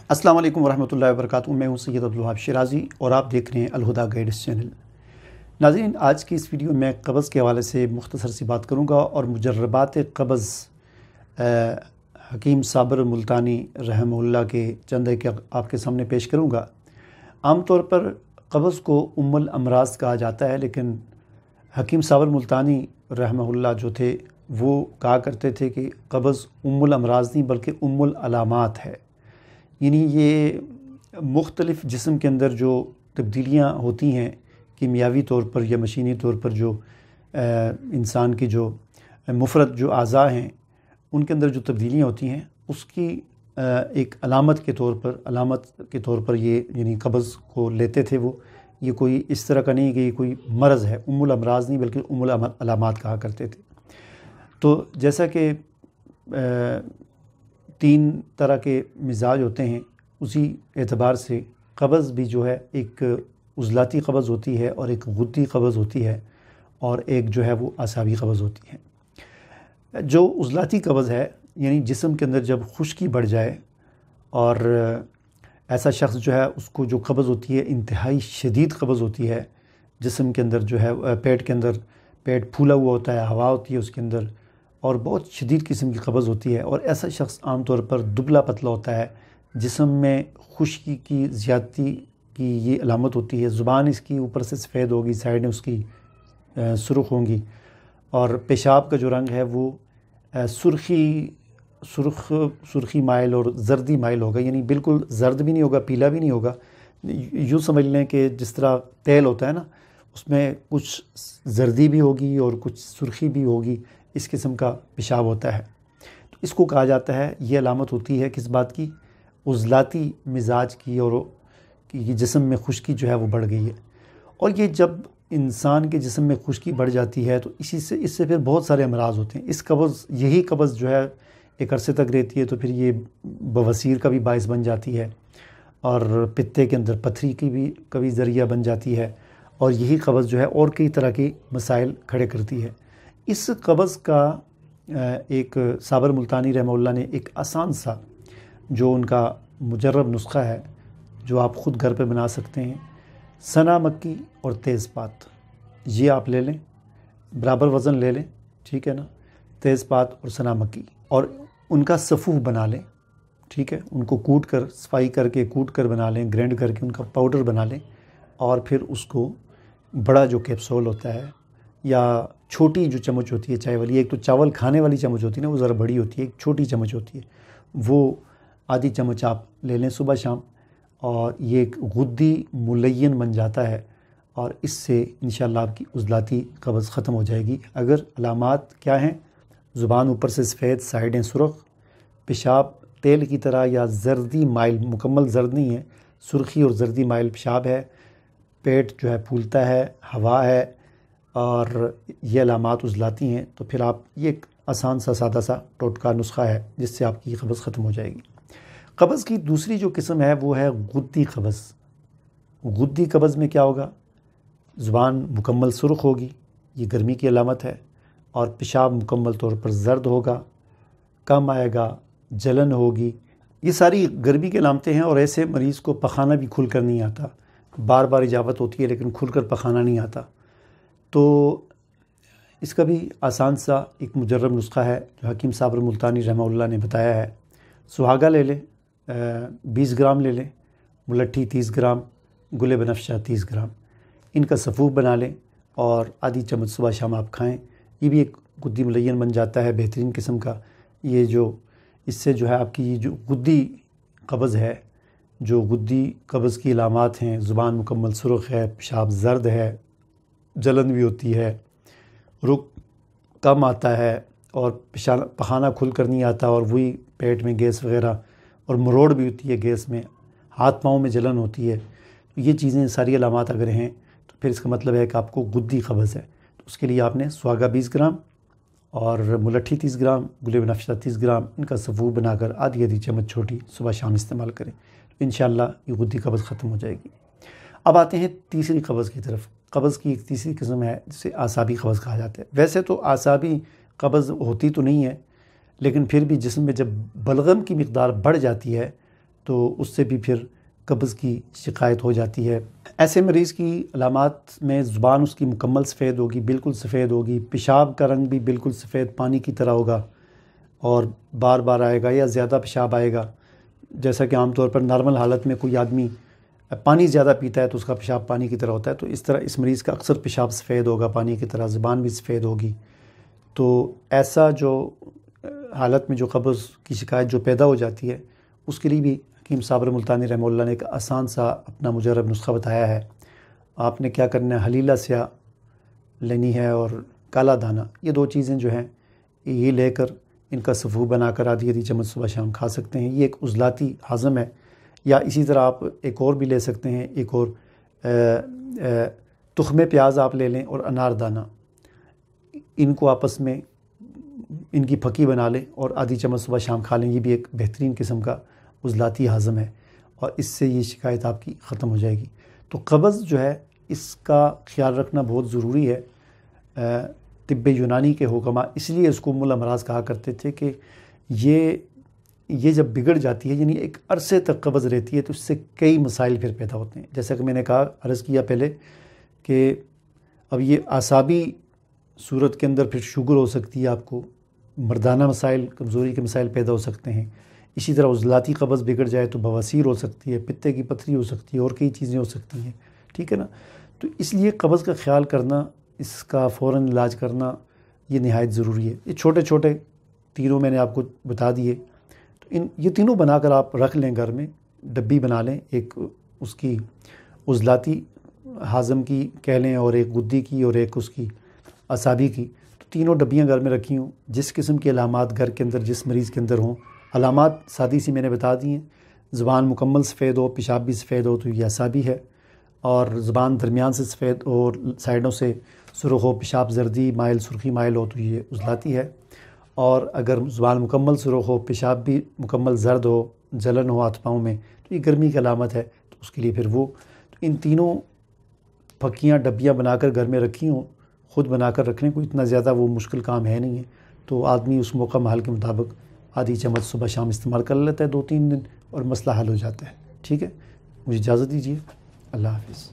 السلام علیکم ورحمۃ اللہ وبرکاتہ۔ میں ہوں سید عبدالوہاب شیرازی اور آپ دیکھ رہے ہیں الہدیٰ گائیڈس چینل۔ ناظرین، آج کی اس ویڈیو میں قبض کے حوالے سے مختصر سی بات کروں گا اور مجربات قبض حکیم صابر ملتانی رحمہ اللہ کے چند ایک آپ کے سامنے پیش کروں گا۔ عام طور پر قبض کو ام الامراض کہا جاتا ہے، لیکن حکیم صابر ملتانی رحمہ اللہ جو تھے وہ کہا کرتے تھے کہ قبض ام الامراض نہیں بلکہ ام العلامات ہے، یعنی یہ مختلف جسم کے اندر جو تبدیلیاں ہوتی ہیں کیمیاوی طور پر یا مشینی طور پر، جو انسان کی جو مفرد جو اعضاء ہیں ان کے اندر جو تبدیلیاں ہوتی ہیں اس کی ایک علامت کے طور پر یہ یعنی قبض کو لیتے تھے۔ وہ یہ کوئی اس طرح کا نہیں کہ یہ کوئی مرض ہے، ام الامراض نہیں بلکہ ام العلامات کہا کرتے تھے۔ تو جیسا کہ 3 طرح کے مزاج ہوتے ہیں، اسی اعتبار سے قبض بھی جو ہے ایک عضلاتی قبض ہوتی ہے اور ایک غدی قبض ہوتی ہے اور ایک جو ہے وہ اعصابی قبض ہوتی ہے۔ جو عضلاتی قبض ہے یعنی جسم کے اندر جب خشکی بڑھ جائے اور ایسا شخص جو ہے اس کو جو قبض ہوتی ہے انتہائی شدید قبض ہوتی ہے، جسم کے اندر جو ہے پیٹ کے اندر پیٹ پھولا ہوا ہوتا ہے، ہوا ہوتی ہے اس کے اندر اور بہت شدید قسم کی قبض ہوتی ہے، اور ایسا شخص عام طور پر دبلا پتلا ہوتا ہے، جسم میں خشکی کی زیادتی کی یہ علامت ہوتی ہے، زبان اس کی اوپر سے سفید ہوگی، سائڈیں اس کی سرخ ہوں گی، اور پیشاب کا جو رنگ ہے وہ سرخی مائل اور زردی مائل ہوگا، یعنی بالکل زرد بھی نہیں ہوگا، پیلا بھی نہیں ہوگا، یوں سمجھ لیں کہ جس طرح تیل ہوتا ہے نا، اس میں کچھ زردی بھی ہوگی اور کچھ سرخی بھی ہوگی، اس قسم کا پیشاب ہوتا ہے۔ تو اس کو کہا جاتا ہے، یہ علامت ہوتی ہے کس بات کی؟ عضلاتی مزاج کی، اور کہ جسم میں خشکی جو ہے وہ بڑھ گئی ہے۔ اور یہ جب انسان کے جسم میں خشکی بڑھ جاتی ہے تو اس سے پھر بہت سارے امراض ہوتے ہیں۔ یہی قبض جو ہے ایک عرصے تک رہتی ہے تو پھر یہ بواسیر کا بھی باعث بن جاتی ہے اور پتے کے اندر پتھری کی بھی کبھی ذریعہ بن جاتی ہے، اور یہی قبض جو ہے اور کئی طرح کے مسائل کھڑے کرتی ہے۔ اس قبض کا ایک صابر ملتانی رحمہ اللہ نے ایک آسان سا جو ان کا مجرب نسخہ ہے جو آپ خود گھر پہ بنا سکتے ہیں، سنا مکی اور تیز پات، یہ آپ لے لیں، برابر وزن لے لیں، ٹھیک ہے نا، تیز پات اور سنا مکی، اور ان کا صفوف بنا لیں، ٹھیک ہے، ان کو کوٹ کر صفائی کر کے کوٹ کر بنا لیں، گرینڈ کر کے ان کا پاؤڈر بنا لیں، اور پھر اس کو بڑا جو کیپسول ہوتا ہے یا چھوٹی جو چمچ ہوتی ہے چائے والی، ایک تو چاول کھانے والی چمچ ہوتی ہے نا وہ ذرا بڑی ہوتی ہے، ایک چھوٹی چمچ ہوتی ہے، وہ آدھی چمچ آپ لے لیں صبح شام، اور یہ ایک غدی ملین بن جاتا ہے، اور اس سے انشاءاللہ آپ کی عضلاتی قبض ختم ہو جائے گی۔ اگر علامات کیا ہیں؟ زبان اوپر سے سفید، سائڈیں سرخ، پیشاب تیل کی طرح یا زردی مائل، مکمل زرد نہیں ہے، سرخی اور زردی مائل پیشاب ہے، پیٹ جو ہے پھولتا ہے، ہوا ہے، اور یہ علامات عضلاتی ہیں، تو پھر آپ یہ ایک آسان سا سادہ سا ٹوٹکا نسخہ ہے جس سے آپ کی قبض ختم ہو جائے گی۔ قبض کی دوسری جو قسم ہے وہ ہے غدی قبض۔ غدی قبض میں کیا ہوگا؟ زبان مکمل سرخ ہوگی، یہ گرمی کی علامت ہے، اور پیشاب مکمل طور پر زرد ہوگا، کم آئے گا، جلن ہوگی، یہ ساری گرمی کی علامتیں ہیں، اور ایسے مریض کو پخانہ بھی کھل کر نہیں آتا، بار بار اجابت ہوتی ہے لیکن کھل کر پخانہ نہیں آتا۔ تو اس کا بھی آسان سا ایک مجرب نسخہ ہے جو حکیم صابر ملتانی رحمہ اللہ نے بتایا ہے۔ سہاگہ لے لیں، 20 گرام لے لیں، ملٹھی 30 گرام، گل بنفشہ 30 گرام، ان کا صفوف بنا لیں اور آدھی چمچ صبح شام آپ کھائیں۔ یہ بھی ایک غدی ملین بن جاتا ہے بہترین قسم کا۔ یہ جو اس سے جو ہے آپ کی جو غدی قبض ہے، جو غدی قبض کی علامات ہیں، زبان مکمل سرخ ہے، پیشاب زرد ہے، جلن بھی ہوتی ہے، رک کم آتا ہے، اور پخانہ کھل کر نہیں آتا، اور وہی پیٹ میں گیس وغیرہ، اور مروڑ بھی ہوتی ہے گیس میں، ہاتھ پاؤں میں جلن ہوتی ہے، یہ چیزیں ساری علامات اگر ہیں تو پھر اس کا مطلب ہے کہ آپ کو غدی قبض ہے۔ تو اس کے لیے آپ نے سہاگہ 20 گرام اور ملٹھی 30 گرام، گل بنفشہ 30 گرام، ان کا صفوف بنا کر آدھی چمچ چھوٹی صبح شام استعمال کریں، تو انشاءاللہ یہ غدی قبض ختم ہو جائے گی۔ اب آتے ہیں تیسری قبض کی طرف۔ قبض کی ایک تیسری قسم ہے جسے اعصابی قبض کہا جاتا ہے۔ ویسے تو اعصابی قبض ہوتی تو نہیں ہے، لیکن پھر بھی جسم میں جب بلغم کی مقدار بڑھ جاتی ہے تو اس سے بھی پھر قبض کی شکایت ہو جاتی ہے۔ ایسے مریض کی علامات میں زبان اس کی مکمل سفید ہوگی، بالکل سفید ہوگی، پیشاب کا رنگ بھی بالکل سفید پانی کی طرح ہوگا اور بار بار آئے گا یا زیادہ پیشاب آئے گا۔ جیسا کہ عام طور پر نارمل حالت میں کوئی آدمی پانی زیادہ پیتا ہے تو اس کا پیشاب پانی کی طرح ہوتا ہے، تو اس طرح اس مریض کا اکثر پیشاب سفید ہوگا پانی کی طرح، زبان بھی سفید ہوگی۔ تو ایسا جو حالت میں جو قبض کی شکایت جو پیدا ہو جاتی ہے، اس کے لیے بھی حکیم صابر ملتانی رحمہ اللہ نے ایک آسان سا اپنا مجرب نسخہ بتایا ہے۔ آپ نے کیا کرنا ہے، حلیلہ سیاہ لینی ہے اور کالا دانہ، یہ دو چیزیں جو ہیں یہ لے کر ان کا صفو بنا کر آدھی چمچ صبح شام کھا سکتے ہیں۔ یہ ایک عضلاتی ہضم ہے۔ یا اسی طرح آپ ایک اور بھی لے سکتے ہیں، ایک اور تخمِ پیاز آپ لے لیں اور انار دانہ، ان کو آپس میں ان کی پھکی بنا لیں اور آدھی چمچ صبح شام کھا لیں۔ یہ بھی ایک بہترین قسم کا عضلاتی ہضم ہے اور اس سے یہ شکایت آپ کی ختم ہو جائے گی۔ تو قبض جو ہے اس کا خیال رکھنا بہت ضروری ہے۔ طب یونانی کے حکماء اس لیے اس کو ام الامراض کہا کرتے تھے کہ یہ جب بگڑ جاتی ہے، یعنی ایک عرصے تک قبض رہتی ہے، تو اس سے کئی مسائل پھر پیدا ہوتے ہیں۔ جیسا کہ میں نے کہا، عرض کیا پہلے کہ اب یہ اعصابی صورت کے اندر پھر شوگر ہو سکتی ہے، آپ کو مردانہ مسائل، کمزوری کے مسائل پیدا ہو سکتے ہیں۔ اسی طرح عضلاتی قبض بگڑ جائے تو بواسیر ہو سکتی ہے، پتے کی پتھری ہو سکتی ہے اور کئی چیزیں ہو سکتی ہیں، ٹھیک ہے نا۔ تو اس لیے قبض کا خیال کرنا، اس کا فوراً علاج کرنا یہ نہایت ضروری ہے۔ یہ چھوٹے چھوٹے تینوں میں نے آپ کو بتا دیے، تو یہ تینوں بنا کر آپ رکھ لیں گھر میں، ڈبی بنا لیں، ایک اس کی عضلاتی ہاضم کی کہہ لیں اور ایک گدی کی اور ایک اس کی اعصابی کی، تو تینوں ڈبیاں گھر میں رکھی ہوں۔ جس قسم کی علامات گھر کے اندر جس مریض کے اندر ہوں، علامات سادی سی میں نے بتا دی ہیں۔ زبان مکمل سفید ہو، پیشاب بھی سفید ہو تو یہ اعصابی ہے، اور زبان درمیان سے سفید اور سائڈوں سے سرخ ہو، پیشاب زردی مائل سرخی مائل ہو تو یہ عضلاتی ہے، اور اگر زبان مکمل سرخ ہو، پیشاب بھی مکمل زرد ہو، جلن ہو ہاتھ پاؤں میں تو یہ گرمی کی علامت ہے، تو اس کے لیے پھر وہ تو ان تینوں پھکیاں ڈبیاں بنا کر گھر میں رکھی ہوں، خود بنا کر رکھنے کو اتنا زیادہ وہ مشکل کام ہے نہیں ہے، تو آدمی اس موقع محل کے مطابق آدھی چمچ صبح شام استعمال کر لیتا ہے 2-3 دن اور مسئلہ حل ہو جاتا ہے۔ ٹھیک ہے، مجھے اجازت دیجیے، اللہ حافظ۔